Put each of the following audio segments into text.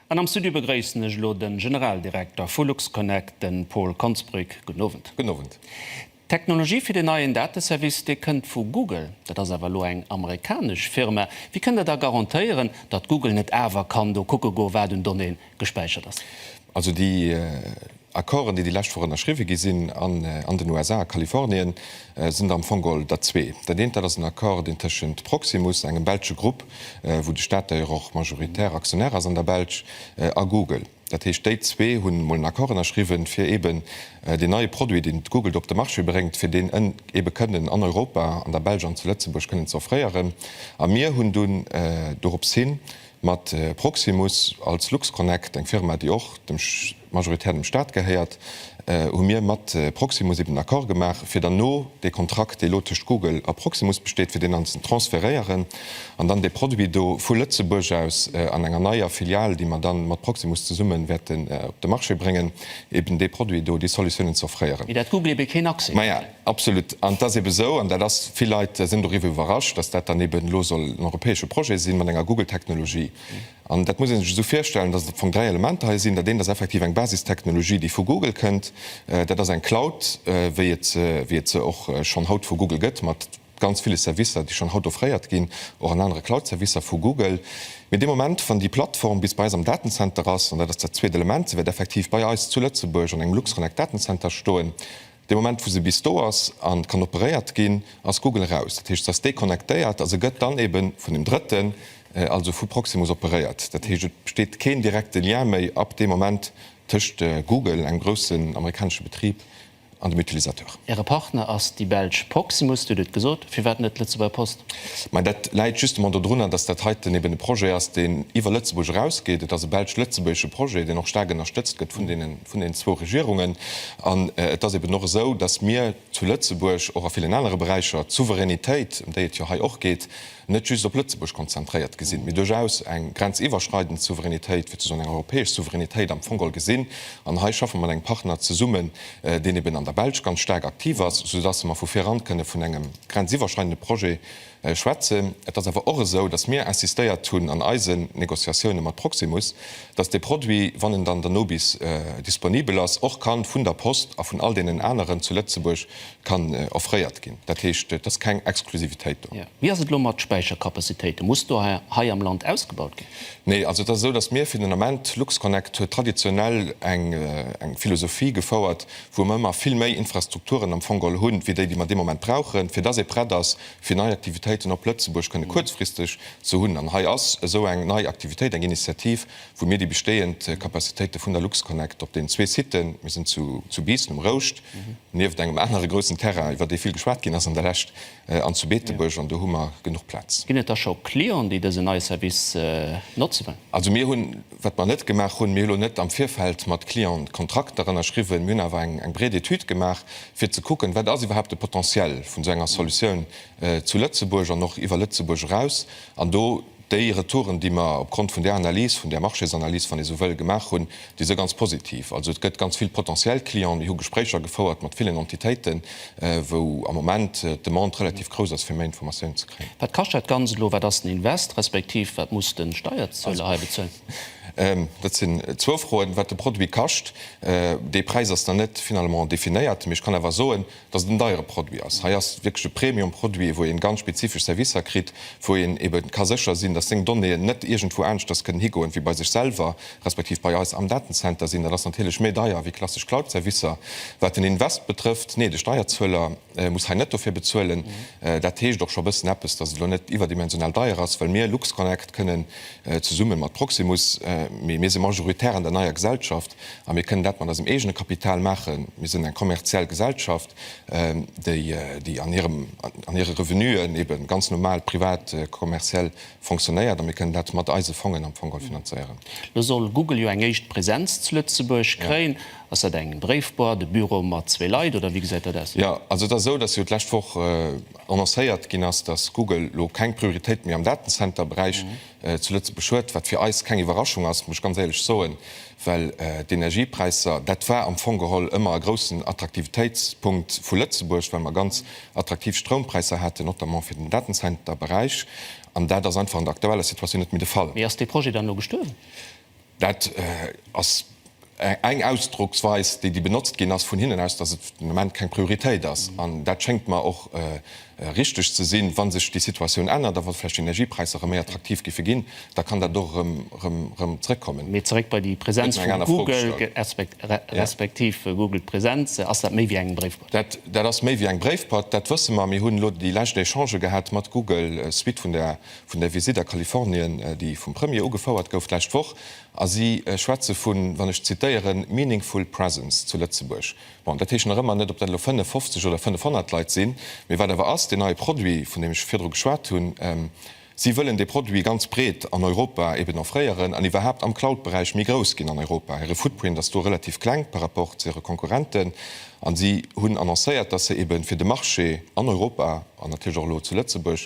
An am Studio begréissen ech lo den Generaldirektor Fulux Connect den Paul Kanzbrück genovent. Technologie fir den neuen Datenservice de kënnt vu Google, dat ass awer lo eng amerikasch Firma. Wie kënne da garantiieren, dat Google net Äwer kann do kucke go werden Donnneen gespeichert ass? Also die Akkorden, die Lächt vor der Schrife gesinn an den USA, Kalifornien, sind am Fongol dat zwee. Dat dient dat ein Akkord inschen Proximus, engem Belsche Gruppe, wo die Stadt auch majoritär Aktionär an der Belsch a Google. Dat hi State 2 hunn mo Akkorden erschriwen fir eben de neue Produkt, den Google op der Marche bringt, fir den ebe kënnen an Europa, an der Belge an zu Lettzeburg kënnen zerfréieren. A mir hunn dun dorop sinn, mat Proximus als LuxConnect, eng Firma, die auch dem majoritären Staat geheiert, mir mat Proximus eben Akkor gemacht, fir der no de Kontrakt de lotecht Google a Proximus besteht fir den ganzen transferieren, an dann de Produkt do vu Lützeburg aus an enger neuer Filial, die man dann mat Proximus zu summen werden op de Marche bringen, eben de Produkt do die Solutionen zerfreieren. Ja, absolut an das eben so, an der das vielleicht sind darüber überrascht, dass dat daneben los soll ein europäische Projekt sind man enger Google-Technologie. Und dat muss ich so feststellen, dass von 3 Elemente sind, denen das effektiv eng Basistechnologie, die vu Google kennt, dat das ein Cloud wie jetzt auch schon haut vu Google gëtt, mat ganz viele Servicer, die schon haut freiiert gin, auch an andere Cloud-Servicer vu Google. Mit dem Moment von die Plattform bis bei am Datencenter ass, und das der zweite Element wird effektiv bei uns zu Lützeburg an eng LuxConnect Datencenter stoen. De Moment wo se bis do ass an kann operiert gin aus Google raus. Dat das dekonnektéiert, also gëtt dann eben von dem dritten, also vu Proximus operiert. Dat besteht kein direkte Lien méi ab dem Moment töcht Google en großen amerikanischen Betrieb an dem Utilisateur. Ihre Partner ass die Belsch Proximus du dit gesot, fir werden net letze bei Post. Dat leit just runnner, dass dat heute neben de Projekt ass den iwwer Lützeburg rausgeht, dat Belsch Lützebusche Projekt, den noch stark unterstützt gëtt von den 2 Regierungen an das eben noch so, dass mir zu Lützeburg oder a vielen andere Bereicher Souveränität, um der ja auch geht, net just op Lützeburg konzentriert gesinn. Mit durchaus eng grenziwwerschreitende Souveränität fir so eng europäisch Souveränität am Fongol gesinn, an ha schaffen man eng Partner zu summen, den eben an der Belsch ganz stark aktiv ist, sodass man vor 4 Jahren könne von einem grenziwwerscheinende Projekt schwätze. Das aber auch so, dass mir assistiert tun an Eisen Negoziationen mit Proximus, dass der Produkt, wann dann der Nobis disponibel ist, auch kann von der Post auf von all den anderen zu Lützeburg kann aufreiert gehen. Das heißt, das ist keine Exklusivität. Ja. Wie ist es mit Speicherkapazität? Musst du hier am Land ausgebaut gehen? Nee, also das ist so, dass mir für den Moment LuxConnect traditionell eng Philosophie gefordert, wo man immer viel mehr Infrastrukturen am Fongol haben, wie die man dem Moment brauchen, für das das für neue Aktivitäten op Plötzeburg könne kurzfristig zu hunn an Haias so eng neue Aktivität eng Initiativ, wo mir die bestehend Kapazitäten vun der LuxConnect op den 2 Sitten wir sind zu Biesen um Rocht nie engem andere großen Terra iwwer de viel geschwar gin ass an der Lächt an zu Beeteburg an de Hummer genug Platz. Ginnet schon Klieren, die diese neue Service nutzen? Also mir hunn wat man net gemacht hun Melo net am Vierfeld mat Klient Kontrakt daran erschriwen Münner war eng brede Tüt gemacht fir zu gucken, wat as überhaupt de Potenzial vun senger Soluioun zu Lützeburg noch iwwer Lützeburg raus an do déi Retouren, die man aufgrund von der Analyse von der Marchesanalyse van Isowel gemacht hun, die se ganz positiv. Also es gëtt ganz viel potenziell Klient, wie Gesprächer gefordert mat vielen Entitäten, wo am moment de Mont relativ groß ist, für mehr Informationen zu kriegen. Wat kostet ganz lo war das ein Invest respektiv wat muss den Steuerzöller bezahlen? Dat sind 12 Frauen, wat de Produkt kascht. De Preis ist dann net final definiert. Ich kann aber so, dass den teure Produkt ist. Heißt wirklich Premiumprodukt, wo ein ganz spezifisch Service kriegt, wo eben kann sicher sind, dass den Donne nicht irgendwo ernst, das können higo und wie bei sich selber, respektiv bei uns am Datencenter sind, das natürlich mehr teuer wie klassisch Cloud-Service. Was den Invest betrifft, nee, der Steuerzöller muss nicht dafür bezahlen. Das heißt doch schon ein bisschen etwas, dass es nicht überdimensional teuer ist, weil wir LuxConnect können zu summen mit Proximus mir se majoritär an der neuer Gesellschaft, a mir können dat man das im egene Kapital machen. Wir sind eng kommerziell Gesellschaft, die an ihre Revenuen eben ganz normal privat kommerziell funktioniert, wir können dat mat Eise Fongen am Fongol finanzieren. Da soll Google jo eng echt Präsenz zu Lützeburg kräen. Was er engen Briefbar, de Büro mat 2 Leiit oder wie gesagt er das? Ja, also das so, dass lächtwoch annoncéiert gin ass, dass Google lo kein Priorität mehr am Datencenterbereich zuletzt beschwert, wat fir eis keine Überraschung ass, muss ganz ehrlich soen, weil die Energiepreiser dat war am Fongeholl immer a großen Attraktivitätspunkt vu Lützeburg, weil man ganz attraktiv Strompreise hatte, not fir den Datencenterbereich, an der das einfach an der aktuelle Situation net mit de Fall. Wie hast die Projekt dann no gestört? Dat als eng Ausdrucksweis, die benutzt gehen as von hinnen aus, dass im moment kein Priorität das. Dat schenkt man auch richtig zu sehen, wann sich die Situation ändert, da vielleicht Energiepreise mehr attraktiv gehen, da kann da doch zurückkommen. Mir zurück bei die Präsenz von Google respektiv Google Präsenz wie eng Briefpart. Das méi wie eng Briefpart, dat wësse man mir hunn die leichte Change gehabt mat Google Suite von der Visite Kalifornien, die vum Premier ugefauerert gouf leicht woch, as sie Schweze vun wann ich zitieren meaningful Presence zu Lützeburg. Dat immer net op der 50 oder 500 Leiit sinn, mir war der war ass den neue Produkt, von dem ich Fidruck schwa hun. Sie wollen de Produkt ganz bret an Europa eben noch freieren, an überhaupt am Cloud-Bereich mir groß gehen an Europa. Ihre Footprint das du relativ klein par rapport zu ihre Konkurrenten. An sie hun annoncéiert, dass sie eben für de Marché an Europa an der Tlo zu Lützeburg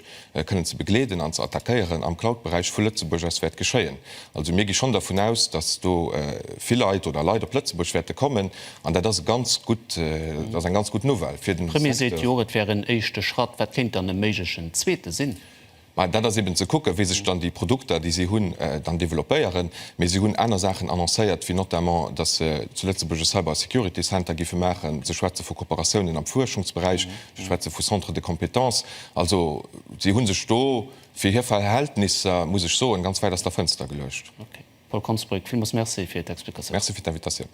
können sie begleden an zu attackieren am Cloud-Bereich für Lützeburg als Wert geschehen. Also mir gehe schon davon aus, dass du viele Leute oder leider Lützeburg-Werte kommen, an der das ganz gut das ein ganz gut Novel für den Premier wären echte Schritt, wat kind an dem meschen zweite Sinn. Das eben zu gucken, wie sich dann die Produkte, die sie hun dann developéieren, me sie hun einer Sachen annoncéiert, wie notamment dass zuletzt Cyber Security Center gi machen, ze Schweze vor Kooperationen am Forschungsbereich, Schweze vor Centre de Kompetenz. Also sie hun se sto für hier Verhältnisse muss ich so ein ganz weit aus der Fenster gelöscht. Okay. Paul Konsbrück, vielen Merci für die Explikation. Merci für die Invitation.